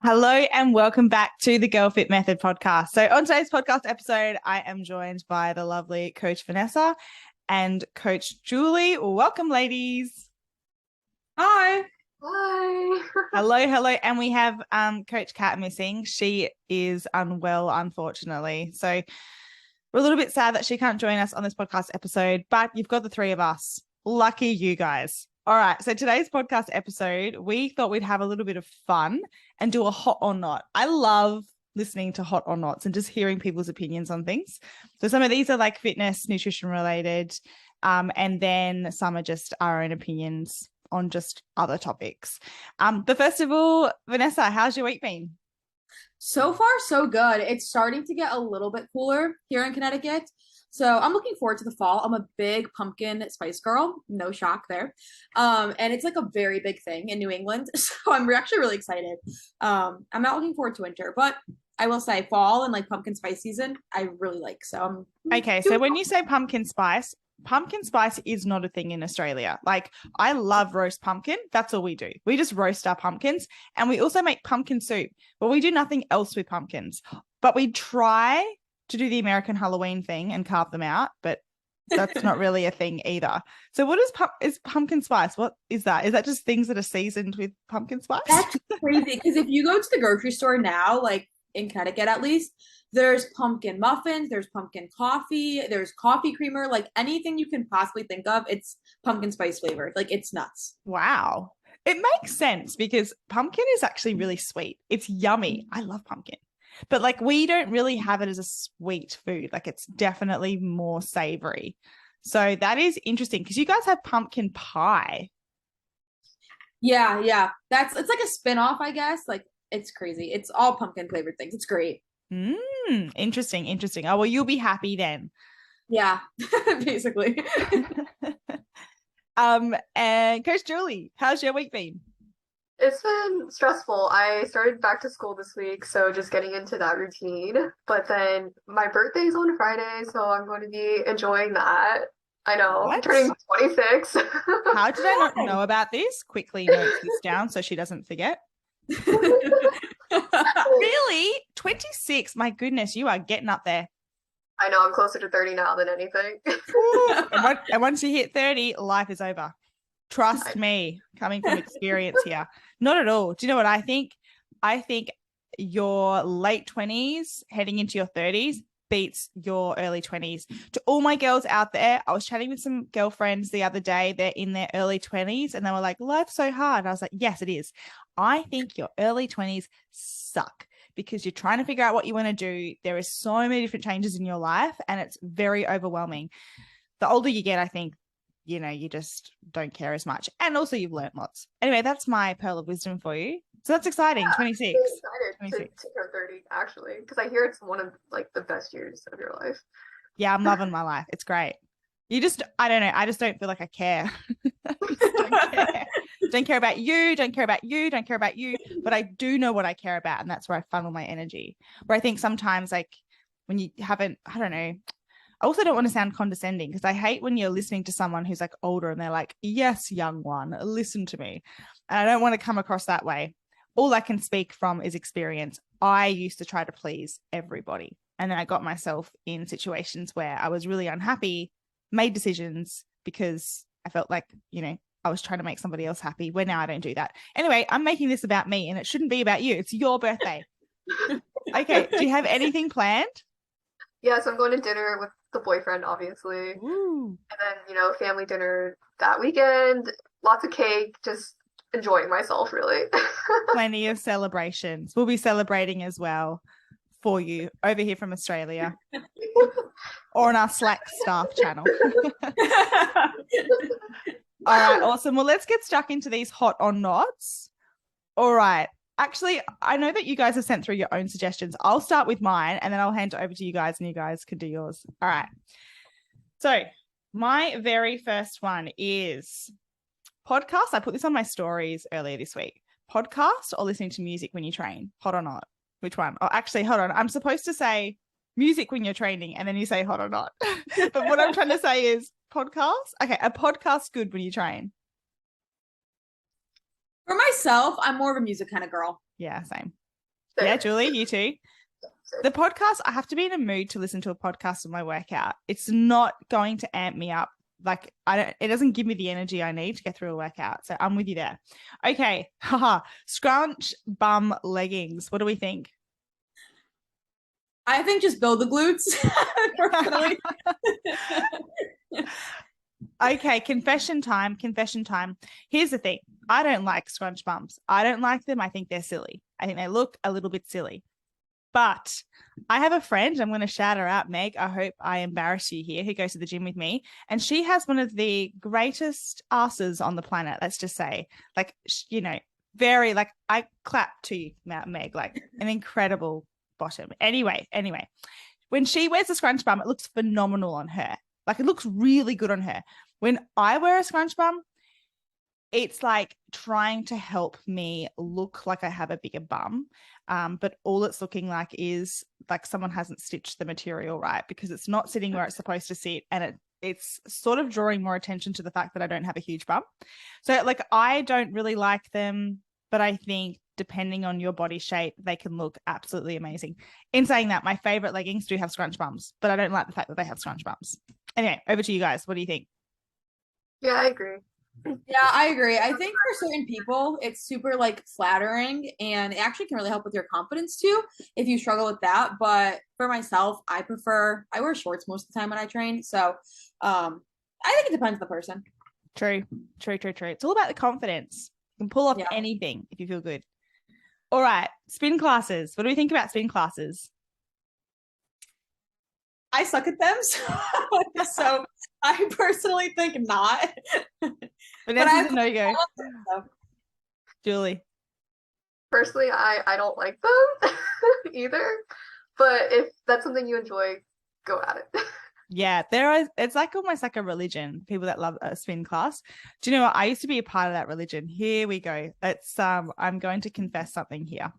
Hello and welcome back to the Girl Fit Method podcast. So on today's podcast episode, I am joined by the lovely Coach Vanessa and Coach Julie. Welcome, ladies. Hi. Hi. Hello. And we have Coach Kat missing. She is unwell, unfortunately. So we're a little bit sad that she can't join us on this podcast episode, but you've got the three of us. Lucky you guys. All right. So today's podcast episode, we thought we'd have a little bit of fun and do a hot or not. I love listening to hot or nots and just hearing people's opinions on things. So some of these are like fitness, nutrition related, and then some are just our own opinions on just other topics. But first of all, Vanessa, how's your week been? So far, so good. It's starting to get a little bit cooler here in Connecticut. So I'm looking forward to the fall. I'm a big pumpkin spice girl. No shock there. And it's like a very big thing in New England. So I'm actually really excited. I'm not looking forward to winter, but I will say fall and like pumpkin spice season, I really like. So I'm Okay, so when you say pumpkin spice is not a thing in Australia. Like, I love roast pumpkin. That's all we do. We just roast our pumpkins, and we also make pumpkin soup, but we do nothing else with pumpkins. But we try to do the American Halloween thing and carve them out, but that's not really a thing either. So what is pumpkin spice? What is that? Is that just things that are seasoned with pumpkin spice? That's crazy because if you go to the grocery store now, like in Connecticut at least, there's pumpkin muffins, there's pumpkin coffee, there's coffee creamer, like anything you can possibly think of, it's pumpkin spice flavored. Like it's nuts. Wow. It makes sense because pumpkin is actually really sweet. It's yummy. I love pumpkin. But like we don't really have it as a sweet food. Like it's definitely more savory. So that is interesting because you guys have pumpkin pie. Yeah. It's like a spin-off, I guess. Like it's crazy. It's all pumpkin flavored things. It's great. Interesting. Oh, well, you'll be happy then. Yeah, basically. And Coach Julie, how's your week been? It's been stressful. I started back to school this week, so just getting into that routine. But then my birthday's on Friday, so I'm going to be enjoying that. I know, I'm What? turning 26. How did I not know about this? Quickly note this down so she doesn't forget. Really? 26? My goodness, you are getting up there. I know, I'm closer to 30 now than anything. And once you hit 30, life is over. Trust me, coming from experience here. Not at all. Do you know what I think? I think your late 20s heading into your 30s beats your early 20s. To all my girls out there, I was chatting with some girlfriends the other day. They're in their early 20s and they were like, life's so hard. And I was like, yes, it is. I think your early 20s suck because you're trying to figure out what you want to do. There is so many different changes in your life and it's very overwhelming. The older you get, I think, you just don't care as much. And also you've learned lots. Anyway, that's my pearl of wisdom for you. So that's exciting. Yeah, 26. I'm excited to turn 30, actually, because I hear it's one of like the best years of your life. Yeah, I'm loving my life. It's great. I don't know. I just don't feel like I care. Don't care about you. Don't care about you. Don't care about you. But I do know what I care about. And that's where I funnel my energy. Where I think sometimes like when you haven't, I don't know, I also don't want to sound condescending because I hate when you're listening to someone who's like older and they're like, yes, young one, listen to me. And I don't want to come across that way. All I can speak from is experience. I used to try to please everybody. And then I got myself in situations where I was really unhappy, made decisions because I felt like, I was trying to make somebody else happy, where now I don't do that. Anyway, I'm making this about me and it shouldn't be about you. It's your birthday. Okay. Do you have anything planned? Yes, I'm going to dinner with the boyfriend, obviously. Ooh. And then, family dinner that weekend, lots of cake, just enjoying myself, really. Plenty of celebrations. We'll be celebrating as well for you over here from Australia or on our Slack staff channel. All right, awesome. Well, let's get stuck into these hot or nots. All right. Actually, I know that you guys have sent through your own suggestions. I'll start with mine and then I'll hand it over to you guys and you guys can do yours. All right. So my very first one is podcast. I put this on my stories earlier this week. Podcast or listening to music when you train? Hot or not? Which one? Oh, actually, hold on. I'm supposed to say music when you're training and then you say hot or not. But what I'm trying to say is podcast. Okay, a podcast good when you train. For myself, I'm more of a music kind of girl. Yeah, same. Yeah, Julie, you too. The podcast, I have to be in a mood to listen to a podcast on my workout. It's not going to amp me up. Like it doesn't give me the energy I need to get through a workout. So I'm with you there. Okay. Haha. Scrunch bum leggings. What do we think? I think just build the glutes. Personally. Okay, confession time. Here's the thing. I don't like scrunch bums. I don't like them. I think they're silly. I think they look a little bit silly. But I have a friend, I'm going to shout her out, Meg. I hope I embarrass you here, who goes to the gym with me. And she has one of the greatest asses on the planet, let's just say. Like, you know, very, like, I clap to you, Meg, like an incredible bottom. Anyway, when she wears a scrunch bum, it looks phenomenal on her. Like, it looks really good on her. When I wear a scrunch bum, it's like trying to help me look like I have a bigger bum. But all it's looking like is like someone hasn't stitched the material right, because it's not sitting where it's supposed to sit. And it's sort of drawing more attention to the fact that I don't have a huge bum. So like, I don't really like them, but I think depending on your body shape, they can look absolutely amazing. In saying that, my favorite leggings do have scrunch bums, but I don't like the fact that they have scrunch bums. Anyway, over to you guys. What do you think? Yeah, I agree. Yeah, I agree. I think for certain people, it's super like flattering, and it actually can really help with your confidence too if you struggle with that. But for myself, I wear shorts most of the time when I train. So I think it depends on the person. True. It's all about the confidence. You can pull off anything if you feel good. All right, spin classes. What do we think about spin classes? I suck at them, so I personally think not. Vanessa's a no-go. Julie. Personally, I don't like them either. But if that's something you enjoy, go at it. Yeah, it's like almost like a religion, people that love a spin class. Do you know what? I used to be a part of that religion. Here we go. It's I'm going to confess something here.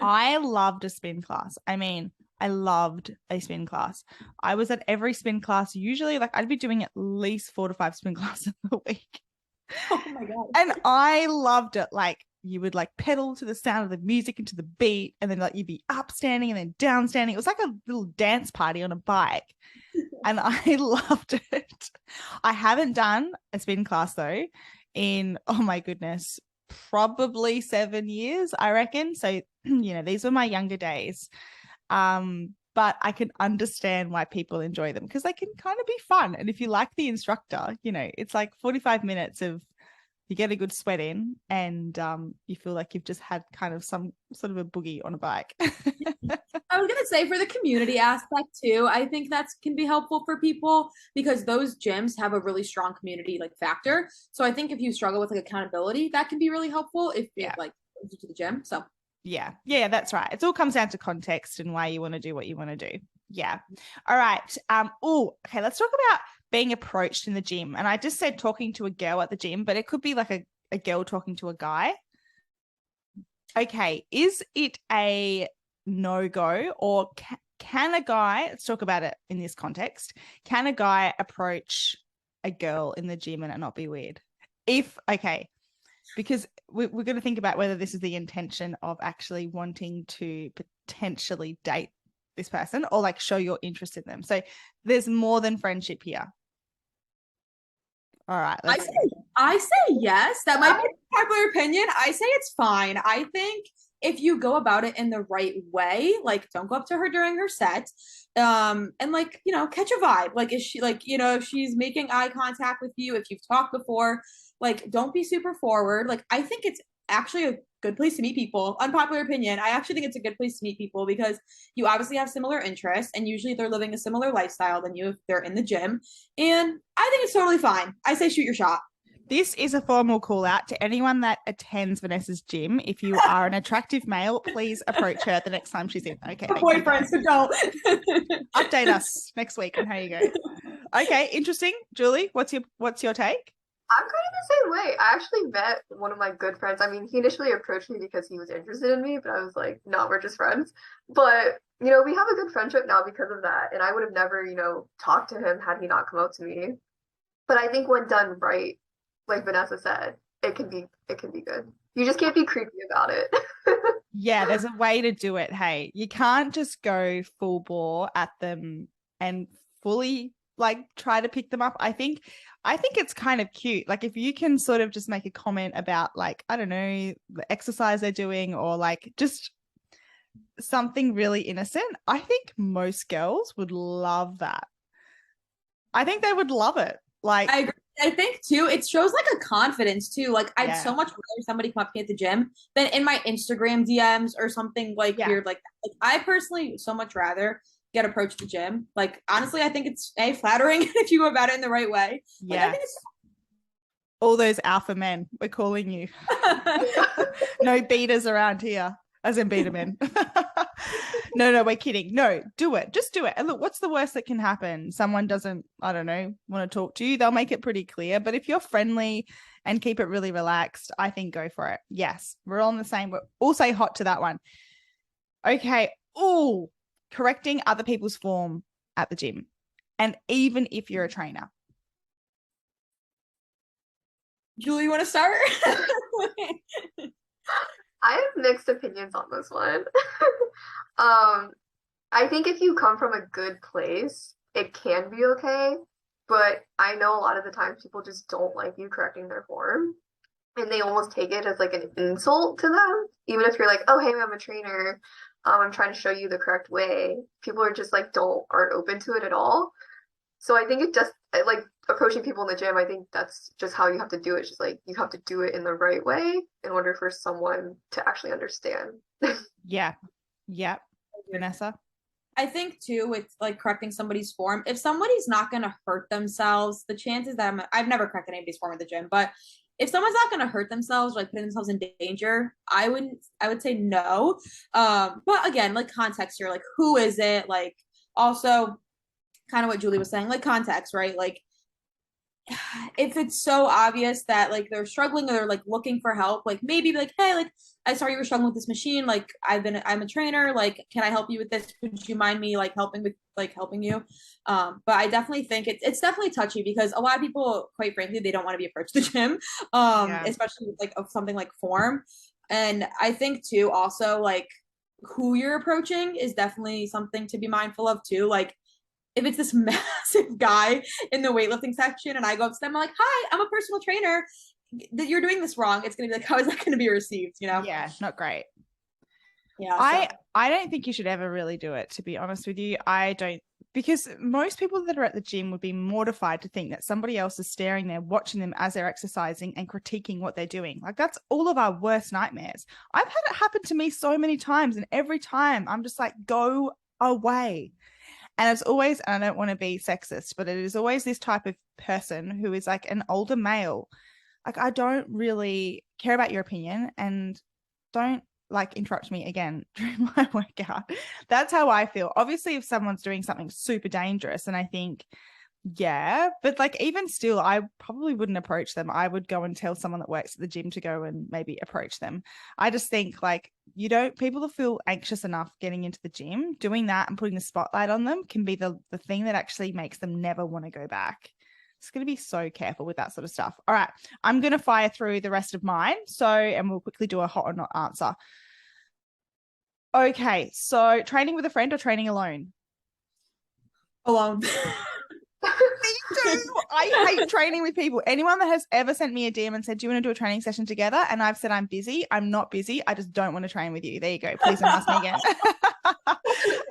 I loved a spin class. I mean, I loved a spin class. I was at every spin class, usually like I'd be doing at least 4 to 5 spin classes a week. Oh my God. And I loved it. Like, you would like pedal to the sound of the music and to the beat, and then like you'd be up standing and then down standing. It was like a little dance party on a bike. And I loved it. I haven't done a spin class though in, oh my goodness, probably 7 years, I reckon. So, you know, these were my younger days. But I can understand why people enjoy them, because they can kind of be fun. And if you like the instructor, you know, it's like 45 minutes of, you get a good sweat in, and you feel like you've just had kind of some sort of a boogie on a bike. I was gonna say, for the community aspect too, I think that can be helpful for people, because those gyms have a really strong community like factor. So I think if you struggle with like accountability, that can be really helpful if it like brings you to the gym. So yeah, that's right. It all comes down to context and why you want to do what you want to do. Yeah. All right. Okay, let's talk about being approached in the gym. And I just said talking to a girl at the gym, but it could be like a girl talking to a guy. Okay, is it a no-go, or can a guy, let's talk about it in this context, can a guy approach a girl in the gym and it not be weird? Because we're going to think about whether this is the intention of actually wanting to potentially date this person or like show your interest in them. So there's more than friendship here. All right. I say yes. That might be a popular opinion. I say it's fine. I think if you go about it in the right way, like don't go up to her during her set, and like, you know, catch a vibe. Like, is she like, you know, if she's making eye contact with you, if you've talked before, like don't be super forward. Like, I think it's actually a good place to meet people. Unpopular opinion. I actually think it's a good place to meet people because you obviously have similar interests, and usually they're living a similar lifestyle than you if they're in the gym. And I think it's totally fine. I say shoot your shot. This is a formal call out to anyone that attends Vanessa's gym. If you are an attractive male, please approach her the next time she's in. Okay. Boyfriends, so don't. Update us next week on how you go. Okay, interesting. Julie, what's your take? I'm kind of the same way. I actually met one of my good friends. I mean, he initially approached me because he was interested in me, but I was like, no, we're just friends. But, you know, we have a good friendship now because of that. And I would have never, you know, talked to him had he not come out to me. But I think when done right, like Vanessa said, it can be good. You just can't be creepy about it. Yeah, there's a way to do it. Hey, you can't just go full bore at them and fully like try to pick them up. I think it's kind of cute. Like if you can sort of just make a comment about like, I don't know, the exercise they're doing or like just something really innocent, I think most girls would love that. I think they would love it. Like, I agree. I think too, it shows like a confidence too. Like I'd Yeah. so much rather somebody come up to me at the gym than in my Instagram DMs or something like Yeah. weird like that. Like I personally so much rather get approached at the gym. Like honestly, I think it's flattering if you go about it in the right way. Like I yeah, think it's all those alpha men, we're calling you. No beaters around here, as in beta men. No, we're kidding. No, do it. Just do it. And look, what's the worst that can happen? Someone doesn't, I don't know, want to talk to you. They'll make it pretty clear. But if you're friendly and keep it really relaxed, I think go for it. Yes, we're all on the same. We'll all say hot to that one. Okay. Oh, correcting other people's form at the gym. And even if you're a trainer. Julie, you want to start? I have mixed opinions on this one. I think if you come from a good place, it can be okay. But I know a lot of the times people just don't like you correcting their form. And they almost take it as like an insult to them. Even if you're like, oh, hey, I'm a trainer. I'm trying to show you the correct way. People are just like, aren't open to it at all. So I think it just like approaching people in the gym, I think that's just how you have to do it. It's just like you have to do it in the right way in order for someone to actually understand. Yeah. Yeah. Vanessa? I think too with like correcting somebody's form, if somebody's not going to hurt themselves, the chances that I've never corrected anybody's form at the gym, but if someone's not going to hurt themselves, like putting themselves in danger, I would say no. But again, like context here, like who is it? Like also kind of what Julie was saying, like context, right? Like if it's so obvious that like they're struggling or they're like looking for help, like maybe be like, hey, like I saw you were struggling with this machine. Like I'm a trainer. Like, can I help you with this? Would you mind me like helping you? But I definitely think it's definitely touchy because a lot of people, quite frankly, they don't want to be approached the gym, Yeah. especially with like of something like form. And I think too, also like who you're approaching is definitely something to be mindful of too. Like if it's this massive guy in the weightlifting section and I go up to them, I'm like, hi, I'm a personal trainer. That you're doing this wrong. It's going to be like, how is that going to be received? You know? Yeah, not great. Yeah. I don't think you should ever really do it, to be honest with you. I don't, because most people that are at the gym would be mortified to think that somebody else is staring there, watching them as they're exercising and critiquing what they're doing. Like that's all of our worst nightmares. I've had it happen to me so many times, and every time I'm just like, go away. And it's always, and I don't want to be sexist, but it is always this type of person who is like an older male. Like, I don't really care about your opinion and don't like interrupt me again during my workout. That's how I feel. Obviously, if someone's doing something super dangerous, and I think, yeah, but like even still, I probably wouldn't approach them. I would go and tell someone that works at the gym to go and maybe approach them. I just think like people that feel anxious enough getting into the gym, doing that and putting the spotlight on them can be the thing that actually makes them never want to go back. It's going to be so careful with that sort of stuff. All right, I'm going to fire through the rest of mine. And we'll quickly do a hot or not answer. Okay, so training with a friend or training alone? Alone. Me too. I hate training with people. Anyone that has ever sent me a DM and said, do you want to do a training session together? And I've said, I'm busy. I'm not busy. I just don't want to train with you. There you go. Please don't ask me again.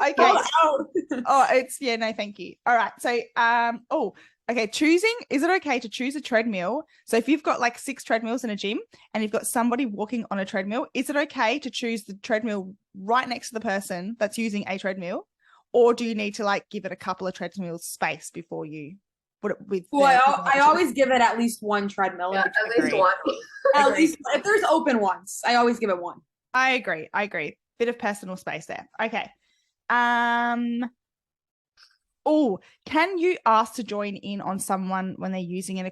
Okay. Oh, no, thank you. All right. So, okay. Is it okay to choose a treadmill? So if you've got like 6 treadmills in a gym and you've got somebody walking on a treadmill, is it okay to choose the treadmill right next to the person that's using a treadmill? Or do you need to like give it a couple of treadmills space before you put it with? Well, I always give it at least one treadmill. Yeah, at least one. At least if there's open ones, I always give it one. I agree. Bit of personal space there. Okay. Oh, can you ask to join in on someone when they're using an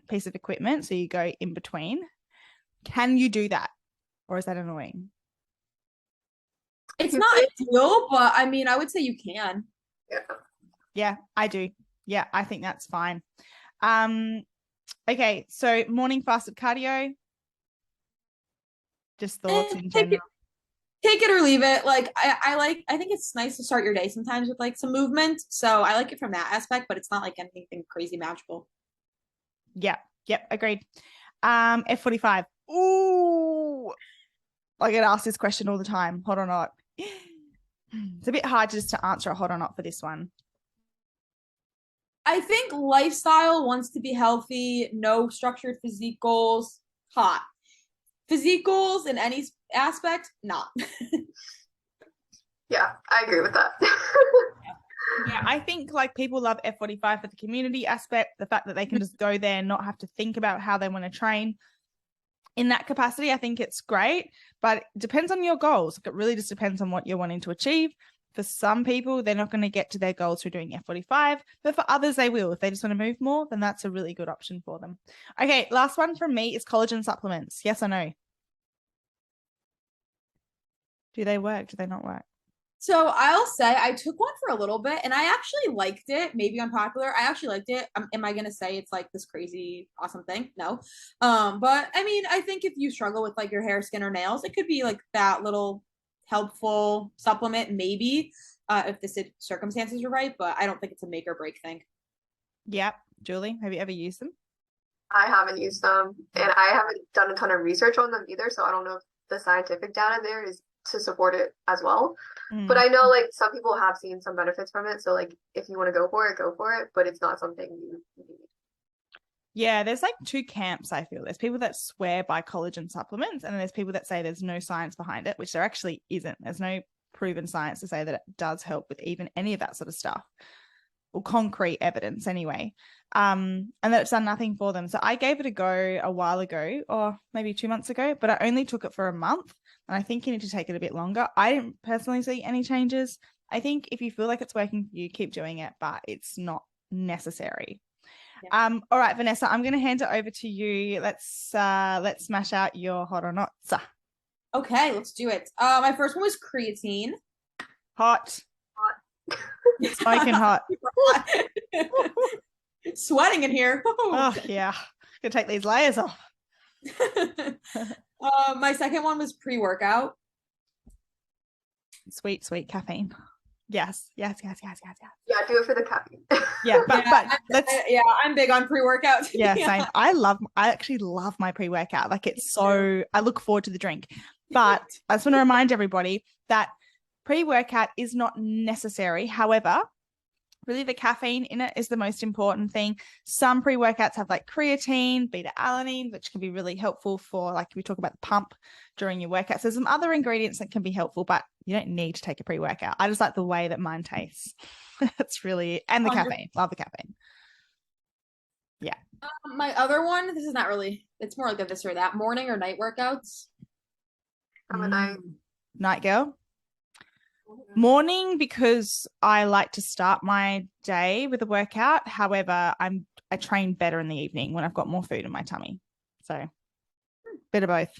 piece of equipment? So you go in between. Can you do that? Or is that annoying? It's not ideal, but I mean, I would say you can. Yeah, I do. Yeah, I think that's fine. Okay, so morning fasted cardio. Just thoughts in general. take it or leave it. Like I think it's nice to start your day sometimes with like some movement. So I like it from that aspect, but it's not like anything crazy magical. Yeah. Yep. Agreed. F45. Ooh. I get asked this question all the time. Hot or not? It's a bit hard just to answer a hot or not for this one. I think lifestyle wants to be healthy, no structured physique goals, hot. Physique goals in any aspect, not. Yeah, I agree with that. Yeah, I think like people love F45 for the community aspect, the fact that they can just go there and not have to think about how they want to train. In that capacity, I think it's great, but it depends on your goals. It really just depends on what you're wanting to achieve. For some people, they're not going to get to their goals through doing F45, but for others, they will. If they just want to move more, then that's a really good option for them. Okay, last one from me is collagen supplements. Yes or no? Do they work? Do they not work? So I'll say I took one for a little bit and I actually liked it. Maybe unpopular. I actually liked it. Am I gonna say it's like this crazy awesome thing? No. But I mean, I think if you struggle with like your hair, skin, or nails, it could be like that little helpful supplement, maybe, if the circumstances are right. But I don't think it's a make or break thing. Yep. Julie, have you ever used them? I haven't used them, and I haven't done a ton of research on them either, so I don't know if the scientific data there is to support it as well. But I know like some people have seen some benefits from it, so like if you want to go for it, but it's not something you need. Yeah, there's like two camps, I feel. There's people that swear by collagen supplements, and then there's people that say there's no science behind it, which there actually isn't. There's no proven science to say that it does help with even any of that sort of stuff, or concrete evidence anyway, and that it's done nothing for them. So I gave it a go a while ago, or maybe 2 months ago, but I only took it for a month, and I think you need to take it a bit longer. I didn't personally see any changes. I think if you feel like it's working for you, keep doing it, but it's not necessary. Yeah. All right, Vanessa, I'm going to hand it over to you. Let's smash out your hot or not. Okay, let's do it. My first one was creatine. Hot. Smoking hot. Sweating in here. Oh yeah, gonna take these layers off. My second one was pre-workout. Sweet Caffeine. Yes. Yeah, do it for the caffeine. Yeah, but let's. I'm big on pre-workout. Yeah, same. I actually love my pre-workout. Like it's so. I look forward to the drink, but I just want to remind everybody that pre-workout is not necessary. However, really the caffeine in it is the most important thing. Some pre-workouts have like creatine, beta-alanine, which can be really helpful for like we talk about the pump during your workouts. There's some other ingredients that can be helpful, but you don't need to take a pre-workout. I just like the way that mine tastes. It's really, and the caffeine. Love the caffeine. Yeah. My other one, this is not really, it's more like a this or that, morning or night workouts. I'm a night girl. Morning, because I like to start my day with a workout. However, I train better in the evening when I've got more food in my tummy. So bit of both.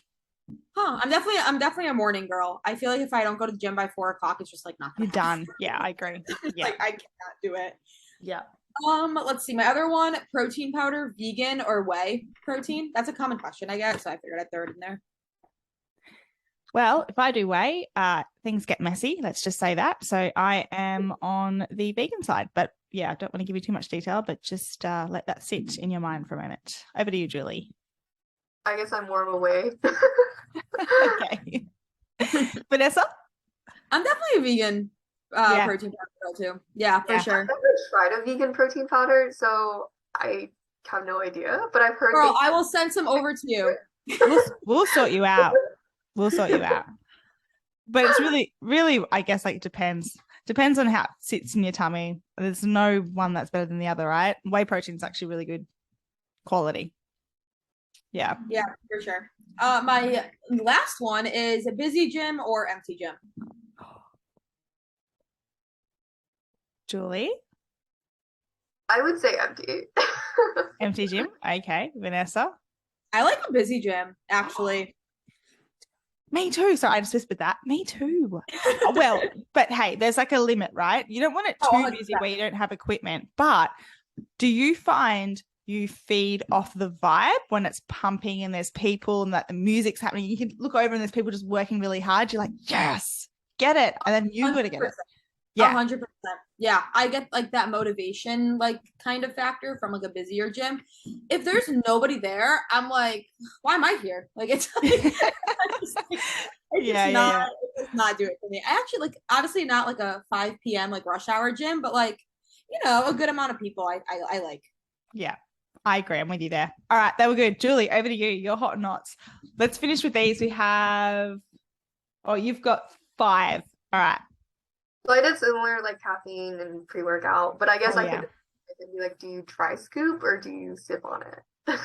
I'm definitely a morning girl. I feel like if I don't go to the gym by 4 o'clock, it's just like not you're done. Yeah, I agree. Yeah. Like I cannot do it. Yeah. Let's see. My other one, protein powder, vegan or whey protein. That's a common question I get, so I figured I'd throw it in there. Well, if I do whey, things get messy. Let's just say that. So I am on the vegan side, but yeah, I don't want to give you too much detail, but just let that sit in your mind for a moment. Over to you, Julie. I guess I'm more of a whey. Okay. Vanessa? I'm definitely a vegan protein powder girl too. Yeah, for sure. I've never tried a vegan protein powder, so I have no idea, but I've heard. Girl, I will send some over to you. We'll sort you out. We'll sort you out. But it's really, I guess, like depends on how it sits in your tummy. There's no one that's better than the other, right? Whey protein is actually really good quality. Yeah. Yeah, for sure. My last one is a busy gym or empty gym. Julie? I would say empty. Empty gym? Okay. Vanessa? I like a busy gym, actually. Me too. So I just whispered that. Me too. Well, but hey, there's like a limit, right? You don't want it too busy where you don't have equipment. But do you find you feed off the vibe when it's pumping and there's people and that the music's happening. You can look over and there's people just working really hard. You're like, yes, get it. And then you got to get it. 100%. Yeah. 100%. Yeah. I get like that motivation, like kind of factor from like a busier gym. If there's nobody there, I'm like, why am I here? Like it's it's not do it for me. I actually like obviously not like a 5 p.m. like rush hour gym, but like, a good amount of people I like. Yeah. I agree. I'm with you there. All right. They were good. Julie, over to you. Your hot knots. Let's finish with these. We have, you've got 5. All right. So I did similar like caffeine and pre-workout, but I guess I could be like, do you dry scoop or do you sip on it?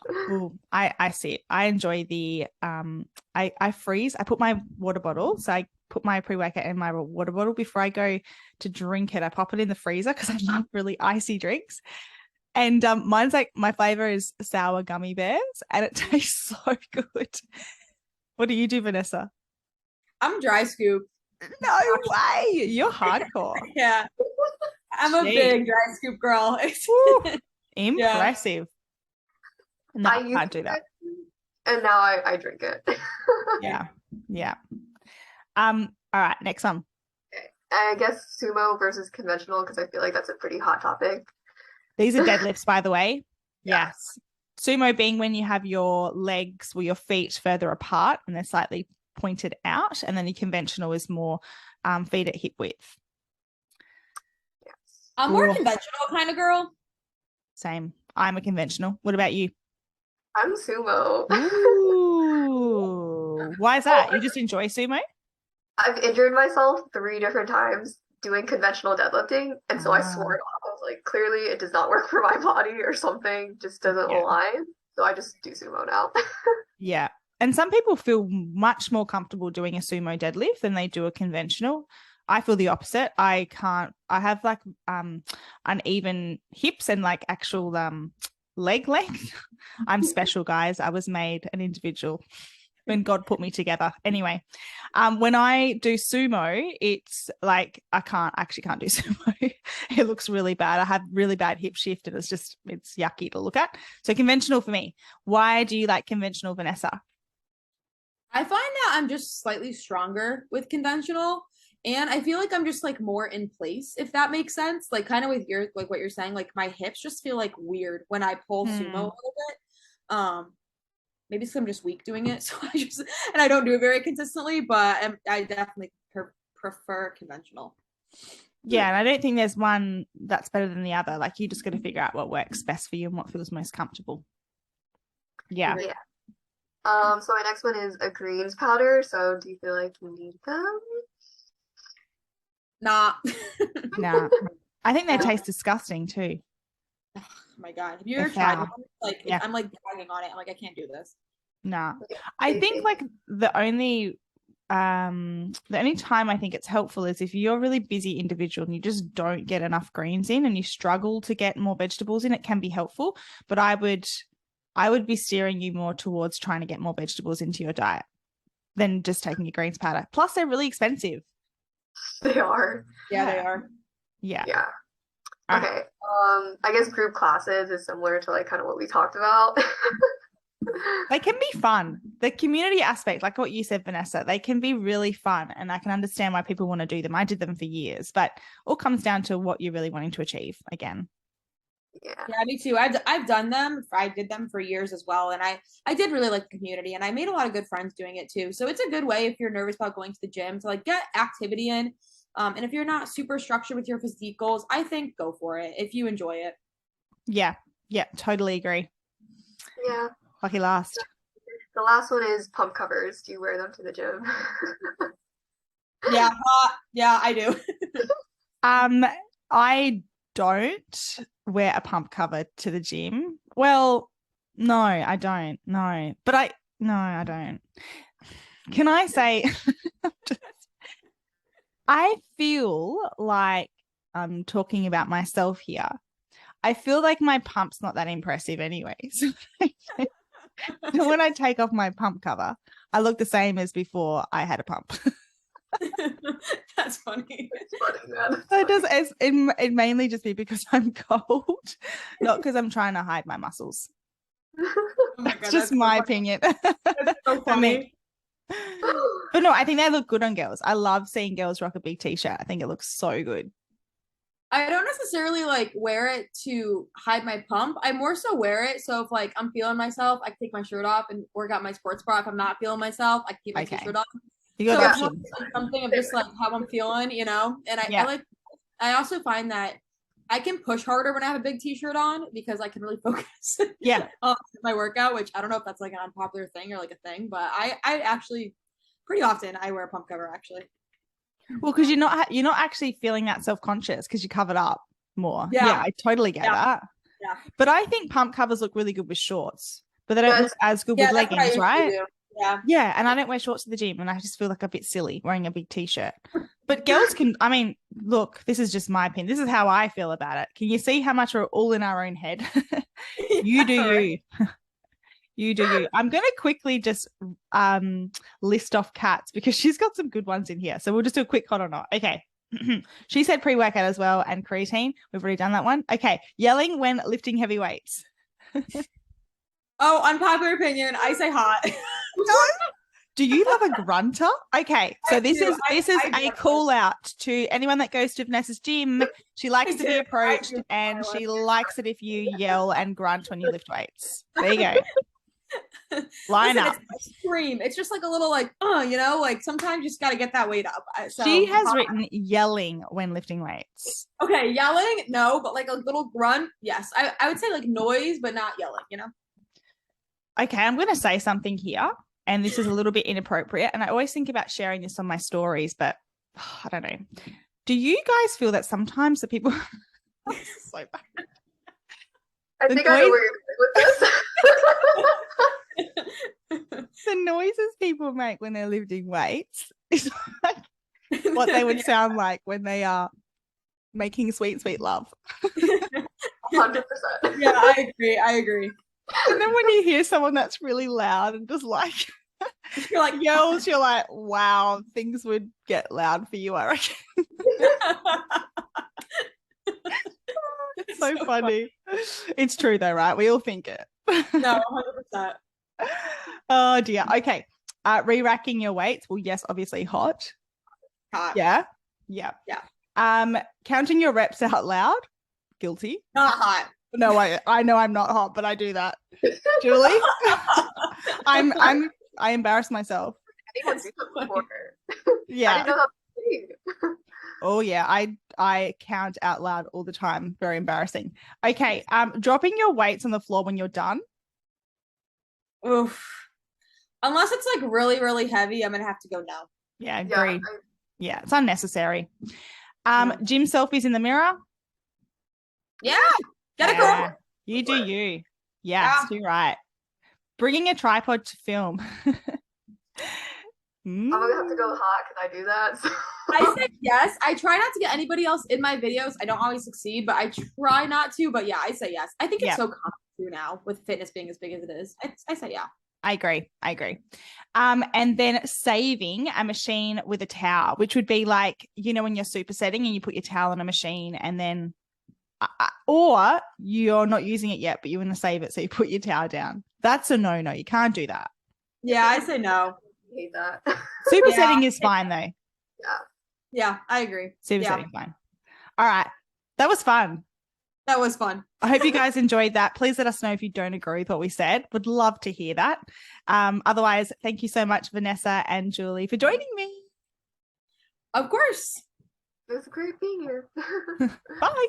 Ooh, I see it. I enjoy the I freeze. I put my water bottle. So I put my pre-workout in my water bottle before I go to drink it. I pop it in the freezer because I love really icy drinks. And mine's like, my flavor is sour gummy bears and it tastes so good. What do you do, Vanessa? I'm dry scoop. No way. You're hardcore. Yeah. I'm a big dry scoop girl. Impressive. Yeah. No, I can't do that. And now I drink it. Yeah. All right, next one. Okay. I guess sumo versus conventional because I feel like that's a pretty hot topic. These are deadlifts, by the way. Yeah. Yes. Sumo being when you have your legs or your feet further apart and they're slightly pointed out, and then the conventional is more feet at hip width. Yes. I'm more conventional kind of girl. Same. I'm a conventional. What about you? I'm sumo. Ooh. Why is that? You just enjoy sumo? I've injured myself 3 different times doing conventional deadlifting, and so I swore it off. I was like, clearly it does not work for my body or something just doesn't align. So I just do sumo now. Yeah. And some people feel much more comfortable doing a sumo deadlift than they do a conventional. I feel the opposite. I have like uneven hips and like actual leg length. I'm special, guys. I was made an individual when God put me together. Anyway, when I do sumo, it's like I can't do sumo. It looks really bad. I have really bad hip shift and it's yucky to look at. So conventional for me. Why do you like conventional, Vanessa? I find that I'm just slightly stronger with conventional, and I feel like I'm just like more in place, if that makes sense. Like kind of with your like what you're saying, like my hips just feel like weird when I pull sumo a little bit. Maybe because I'm just weak doing it, so I don't do it very consistently, but I definitely prefer conventional. Yeah, and I don't think there's one that's better than the other. Like you just got to figure out what works best for you and what feels most comfortable. Yeah. So my next one is a greens powder. So do you feel like you need them? Nah. Nah. I think they taste disgusting too. Oh my God. Have you ever tried one? Like I'm like gagging on it. I'm like, I can't do this. Nah. I think like the only time I think it's helpful is if you're a really busy individual and you just don't get enough greens in and you struggle to get more vegetables in, it can be helpful. But I would be steering you more towards trying to get more vegetables into your diet than just taking your greens powder. Plus, they're really expensive. They are. Yeah, they are. Yeah. Okay. I guess group classes is similar to like kind of what we talked about. They can be fun. The community aspect, like what you said, Vanessa, they can be really fun. And I can understand why people want to do them. I did them for years, but all comes down to what you're really wanting to achieve again. Yeah, me too. I've done them. I did them for years as well, and I did really like the community, and I made a lot of good friends doing it too. So it's a good way if you're nervous about going to the gym to like get activity in. And if you're not super structured with your physique goals, I think go for it if you enjoy it. Yeah, totally agree. Yeah. Lucky last. The last one is pump covers. Do you wear them to the gym? Yeah, I do. I don't wear a pump cover to the gym. Well, no, I don't. No, but I don't. Can I say, I feel like I'm talking about myself here. I feel like my pump's not that impressive anyway. So when I take off my pump cover, I look the same as before I had a pump. That's funny. It's funny, man. So it mainly just be because I'm cold, not because I'm trying to hide my muscles. Oh my That's God, just so my funny. opinion. That's so For me. funny. But no, I think they look good on girls. I love seeing girls rock a big t-shirt. I think it looks so good. I don't necessarily like wear it to hide my pump. I more so wear it so if like I'm feeling myself, I can take my shirt off and work out my sports bra. If I'm not feeling myself, I can keep my Okay. t-shirt on. You got So it's more options. like something of just like how I'm feeling, you know. And I also find that I can push harder when I have a big t-shirt on because I can really focus Yeah. on my workout, which I don't know if that's like an unpopular thing or like a thing, but I actually pretty often I wear a pump cover actually. Well, because you're not actually feeling that self-conscious because you covered up more. Yeah. I totally get that. Yeah. But I think pump covers look really good with shorts, but they don't Yes. look as good Yeah, with that's what I leggings, usually right? do. Yeah. Yeah, and I don't wear shorts to the gym, and I just feel like a bit silly wearing a big t-shirt. But girls can, I mean, look, this is just my opinion. This is how I feel about it. Can you see how much we're all in our own head? You do you. You do you. I'm going to quickly just list off Cats because she's got some good ones in here. So we'll just do a quick hot or not. Okay. She said pre-workout as well and creatine. We've already done that one. Okay. Yelling when lifting heavy weights. Oh, unpopular opinion. I say hot. Do you love a grunter? Okay, so this is I a call out to anyone that goes to Vanessa's gym. She likes to be approached and she likes it if you yell and grunt when you lift weights. There you go. Line up. It's extreme. It's just like a little like, you know, like sometimes you just got to get that weight up. So, She has written yelling when lifting weights. Okay, yelling, no, but like a little grunt, yes. I would say like noise, but not yelling, you know? Okay, I'm going to say something here, and this is a little bit inappropriate. And I always think about sharing this on my stories, but I don't know. Do you guys feel that sometimes the people so bad. I think I know where you're going with this. The noises people make when they're lifting weights is like what they would sound like when they are making sweet, sweet love. 100%. Yeah, I agree. And then when you hear someone that's really loud and just like You're like yells, you're like, wow, things would get loud for you, I reckon. It's so funny. It's true though, right? We all think it. No, 100%. Oh dear. Okay. Re-racking your weights. Well, yes, obviously hot. Hot. Yeah. Counting your reps out loud. Guilty. Not hot. No, I know I'm not hot, but I do that. Julie, I embarrass myself. Anyone do that before? Yeah. I didn't know that was a thing. Oh yeah, I count out loud all the time. Very embarrassing. Okay, dropping your weights on the floor when you're done. Oof. Unless it's like really, really heavy, I'm gonna have to go no. Yeah, agreed. Yeah, it's unnecessary. Gym selfies in the mirror. Yeah. Get a girl. You do you. Yes, you're right. Bringing a tripod to film. I'm gonna have to go hot because I do that. So. I said yes. I try not to get anybody else in my videos. I don't always succeed, but I try not to. But yeah, I say yes. I think it's so common to now with fitness being as big as it is. I say yeah. I agree. And then saving a machine with a towel, which would be like, you know, when you're supersetting and you put your towel on a machine and then, or you're not using it yet, but you want to save it. So you put your towel down. That's a no. You can't do that. Yeah, I say no. I hate that. Supersetting is fine though. Yeah, I agree. Supersetting fine. All right. That was fun. That was fun. I hope you guys enjoyed that. Please let us know if you don't agree with what we said. Would love to hear that. Otherwise, thank you so much, Vanessa and Julie, for joining me. Of course. It was great being here. Bye.